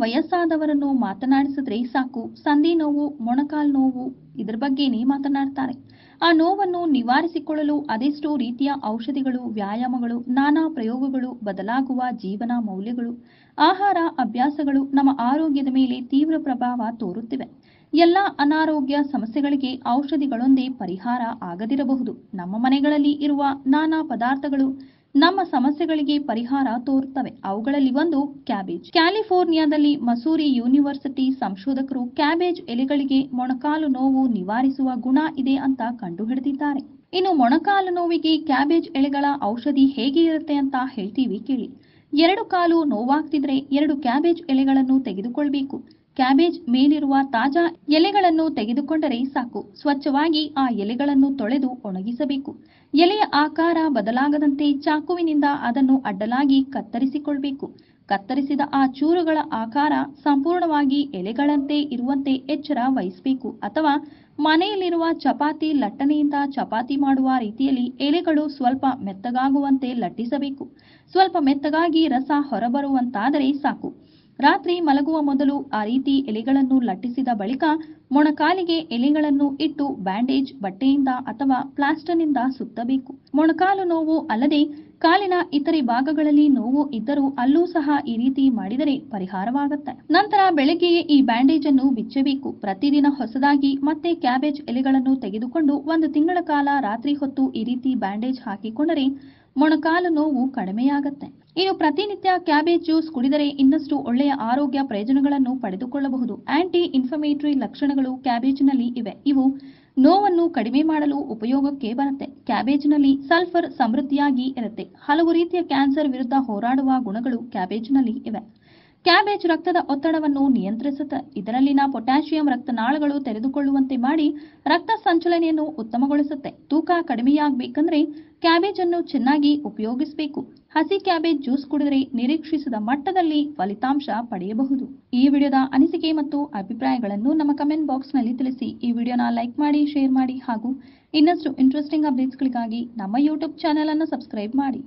ವಯಸ್ಸಾದವರನ್ನು ಮಾತನಾಡಿಸಿದ್ರೆ ಸಾಕು, ಸಂಧಿ ನೋವು, ಮೊಣಕಾಲು ನೋವು ಇದರ ಬಗ್ಗೆನೇ ಮಾತನಾಡ್ತಾರೆ. ಆ ನೋವನ್ನು ನಿವಾರಿಸಿಕೊಳ್ಳಲು ಅದೆಷ್ಟೋ ರೀತಿಯ ಔಷಧಿಗಳು, ವ್ಯಾಯಾಮಗಳು, ನಾನಾ ಪ್ರಯೋಗಗಳು, ಬದಲಾಗುವ ಜೀವನ ಮೌಲ್ಯಗಳು, ಆಹಾರ ಅಭ್ಯಾಸಗಳು ನಮ್ಮ ಆರೋಗ್ಯದ ಮೇಲೆ ತೀವ್ರ ಪ್ರಭಾವ ತೋರುತ್ತಿವೆ. ಎಲ್ಲ ಅನಾರೋಗ್ಯ ಸಮಸ್ಯೆಗಳಿಗೆ ಔಷಧಿಗಳೊಂದೇ ಪರಿಹಾರ ಆಗದಿರಬಹುದು. ನಮ್ಮ ಮನೆಗಳಲ್ಲಿ ಇರುವ ನಾನಾ ಪದಾರ್ಥಗಳು ನಮ್ಮ ಸಮಸ್ಯೆಗಳಿಗೆ ಪರಿಹಾರ ತೋರುತ್ತವೆ. ಅವುಗಳಲ್ಲಿ ಒಂದು ಕ್ಯಾಬೇಜ್. ಕ್ಯಾಲಿಫೋರ್ನಿಯಾದಲ್ಲಿ ಮಸೂರಿ ಯೂನಿವರ್ಸಿಟಿ ಸಂಶೋಧಕರು ಕ್ಯಾಬೇಜ್ ಎಲೆಗಳಿಗೆ ಮೊಣಕಾಲು ನೋವು ನಿವಾರಿಸುವ ಗುಣ ಇದೆ ಅಂತ ಕಂಡುಹಿಡಿದಿದ್ದಾರೆ. ಇನ್ನು ಮೊಣಕಾಲು ನೋವಿಗೆ ಕ್ಯಾಬೇಜ್ ಎಲೆಗಳ ಔಷಧಿ ಹೇಗೆ ಇರುತ್ತೆ ಅಂತ ಹೇಳ್ತೀವಿ ಕೇಳಿ. 2 ಕಾಲು ನೋವಾಗ್ತಿದ್ರೆ 2 ಕ್ಯಾಬೇಜ್ ಎಲೆಗಳನ್ನು ತೆಗೆದುಕೊಳ್ಬೇಕು. ಕ್ಯಾಬೇಜ್ ಮೇಲಿರುವ ತಾಜಾ ಎಲೆಗಳನ್ನು ತೆಗೆದುಕೊಂಡರೆ ಸಾಕು. ಸ್ವಚ್ಛವಾಗಿ ಆ ಎಲೆಗಳನ್ನು ತೊಳೆದು ಒಣಗಿಸಬೇಕು. ಎಲೆಯ ಆಕಾರ ಬದಲಾಗದಂತೆ ಚಾಕುವಿನಿಂದ ಅದನ್ನು ಅಡ್ಡಲಾಗಿ ಕತ್ತರಿಸಿಕೊಳ್ಬೇಕು. ಕತ್ತರಿಸಿದ ಆ ಚೂರುಗಳ ಆಕಾರ ಸಂಪೂರ್ಣವಾಗಿ ಎಲೆಗಳಂತೆ ಇರುವಂತೆ ಎಚ್ಚರ ವಹಿಸಬೇಕು. ಅಥವಾ ಮನೆಯಲ್ಲಿರುವ ಚಪಾತಿ ಲಟ್ಟಣೆಯಿಂದ ಚಪಾತಿ ಮಾಡುವ ರೀತಿಯಲ್ಲಿ ಎಲೆಗಳು ಸ್ವಲ್ಪ ಮೆತ್ತಗಾಗುವಂತೆ ಲಟ್ಟಿಸಬೇಕು. ಸ್ವಲ್ಪ ಮೆತ್ತಗಾಗಿ ರಸ ಹೊರಬರುವಂತಾದರೆ ಸಾಕು. ರಾತ್ರಿ ಮಲಗುವ ಮೊದಲು ಆ ರೀತಿ ಎಲೆಗಳನ್ನು ಲಟ್ಟಿಸಿದ ಬಳಿಕ ಮೊಣಕಾಲಿಗೆ ಎಲೆಗಳನ್ನು ಇಟ್ಟು ಬ್ಯಾಂಡೇಜ್, ಬಟ್ಟೆಯಿಂದ ಅಥವಾ ಪ್ಲಾಸ್ಟರ್ನಿಂದ ಸುತ್ತಬೇಕು. ಮೊಣಕಾಲು ನೋವು ಅಲ್ಲದೆ ಕಾಲಿನ ಇತರೆ ಭಾಗಗಳಲ್ಲಿ ನೋವು ಇದ್ದರೂ ಅಲ್ಲೂ ಸಹ ಈ ರೀತಿ ಮಾಡಿದರೆ ಪರಿಹಾರವಾಗುತ್ತೆ. ನಂತರ ಬೆಳಗ್ಗೆಯೇ ಈ ಬ್ಯಾಂಡೇಜ್ ಅನ್ನು ಬಿಚ್ಚಬೇಕು. ಪ್ರತಿದಿನ ಹೊಸದಾಗಿ ಮತ್ತೆ ಕ್ಯಾಬೇಜ್ ಎಲೆಗಳನ್ನು ತೆಗೆದುಕೊಂಡು 1 ತಿಂಗಳ ಕಾಲ ರಾತ್ರಿ ಹೊತ್ತು ಈ ರೀತಿ ಬ್ಯಾಂಡೇಜ್ ಹಾಕಿಕೊಂಡರೆ ಮೊಣಕಾಲು ನೋವು ಕಡಿಮೆಯಾಗುತ್ತೆ. ಇನ್ನು ಪ್ರತಿನಿತ್ಯ ಕ್ಯಾಬೇಜ್ ಜ್ಯೂಸ್ ಕುಡಿದರೆ ಇನ್ನಷ್ಟು ಒಳ್ಳೆಯ ಆರೋಗ್ಯ ಪ್ರಯೋಜನಗಳನ್ನು ಪಡೆದುಕೊಳ್ಳಬಹುದು. ಆಂಟಿ ಇನ್ಫ್ಲಮೇಟರಿ ಲಕ್ಷಣಗಳು ಕ್ಯಾಬೇಜ್ನಲ್ಲಿ ಇವೆ. ಇವು ನೋವನ್ನು ಕಡಿಮೆ ಮಾಡಲು ಉಪಯೋಗಕ್ಕೆ ಬರುತ್ತೆ. ಕ್ಯಾಬೇಜ್ನಲ್ಲಿ ಸಲ್ಫರ್ ಸಮೃದ್ಧಿಯಾಗಿ ಇರುತ್ತೆ. ಹಲವು ರೀತಿಯ ಕ್ಯಾನ್ಸರ್ ವಿರುದ್ಧ ಹೋರಾಡುವ ಗುಣಗಳು ಕ್ಯಾಬೇಜ್ನಲ್ಲಿ ಇವೆ. ಕ್ಯಾಬೇಜ್ ರಕ್ತದ ಒತ್ತಡವನ್ನು ನಿಯಂತ್ರಿಸುತ್ತೆ. ಇದರಲ್ಲಿನ ಪೊಟ್ಯಾಷಿಯಂ ರಕ್ತನಾಳಗಳು ತೆರೆದುಕೊಳ್ಳುವಂತೆ ಮಾಡಿ ರಕ್ತ ಸಂಚಲನೆಯನ್ನು ಉತ್ತಮಗೊಳಿಸುತ್ತೆ. ತೂಕ ಕಡಿಮೆಯಾಗಬೇಕಂದ್ರೆ ಕ್ಯಾಬೇಜ್ ಅನ್ನು ಚೆನ್ನಾಗಿ ಉಪಯೋಗಿಸಬೇಕು. ಹಸಿ ಕ್ಯಾಬೇಜ್ ಜ್ಯೂಸ್ ಕುಡಿದರೆ ನಿರೀಕ್ಷಿಸಿದ ಮಟ್ಟದಲ್ಲಿ ಫಲಿತಾಂಶ ಪಡೆಯಬಹುದು. ಈ ವಿಡಿಯೋದ ಅನಿಸಿಕೆ ಮತ್ತು ಅಭಿಪ್ರಾಯಗಳನ್ನು ನಮ್ಮ ಕಮೆಂಟ್ ಬಾಕ್ಸ್ ನಲ್ಲಿ ತಿಳಿಸಿ. ಈ ವಿಡಿಯೋನ ಲೈಕ್ ಮಾಡಿ, ಶೇರ್ ಮಾಡಿ ಹಾಗೂ ಇನ್ನಷ್ಟು ಇಂಟ್ರೆಸ್ಟಿಂಗ್ ಅಪ್ಡೇಟ್ಸ್ಗಳಿಗಾಗಿ ನಮ್ಮ ಯೂಟ್ಯೂಬ್ ಚಾನೆಲ್ ಅನ್ನು ಸಬ್ಸ್ಕ್ರೈಬ್ ಮಾಡಿ.